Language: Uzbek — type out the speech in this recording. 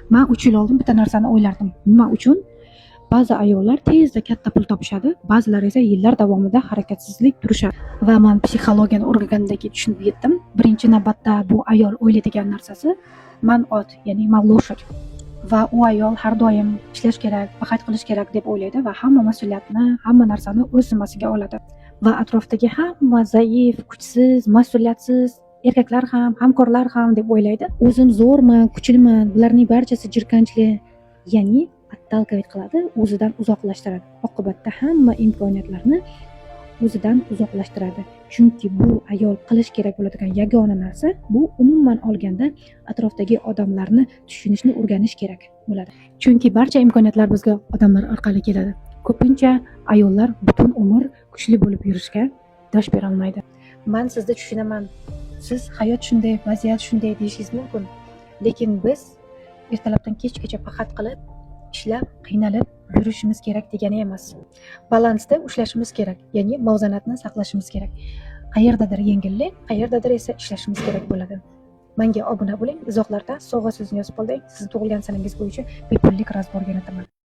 Men 3 yil oldin bitta narsani o'ylardim. Nima uchun? Ba'zi ayollar tezda katta pul topishadi, ba'zilari esa yillar davomida harakatsizlik turishadi. Va men psixologiyani o'rgangandek tushunib yetdim. Birinchi navbatda bu ayol o'ylaydigan narsasi men ot, ya'ni men lo'shad. Va u ayol har doim ishlash kerak, faqat qilish kerak deb o'ylaydi va hamma mas'uliyatni, hamma narsani o'z zimmasiga oladi. Va atrofdagi hamma zaif, kuchsiz, mas'uliyatsiz erkaklar ham, hamkorlar ham deb o'ylaydi. O'zim zo'rman, kuchliman, bularning barchasi jirkanchli, ya'ni attalkavit qiladi, o'zidan uzoqlashtiradi. Oqibatda hamma imkoniyatlarni o'zidan uzoqlashtiradi. Chunki bu ayol qilish kerak bo'ladigan yagona narsa bu umuman olganda atrofdagi odamlarni tushunishni o'rganish kerak bo'ladi. Chunki barcha imkoniyatlar bizga odamlar orqali keladi. Ko'pincha ayollar butun umr kuchli bo'lib yurishga dosh bera olmaydi. Men sizni tushunaman. Siz hayot shunday, vaziyat shunday deyishingiz mumkin. Lekin biz ertalabdan kechgacha faqat qilib ishlab, qiynalib yurishimiz kerak degani emas. Balansda ushlashimiz kerak, ya'ni muvozanatni saqlashimiz kerak. Qayerdadir yengillik, qayerdadir esa ishlashimiz kerak bo'ladi. Menga obuna bo'ling, izohlarda sovg'a so'zini yozib qo'ying. Siz tug'ilgan saningiz bo'yicha bepullik razborga jo'nataman.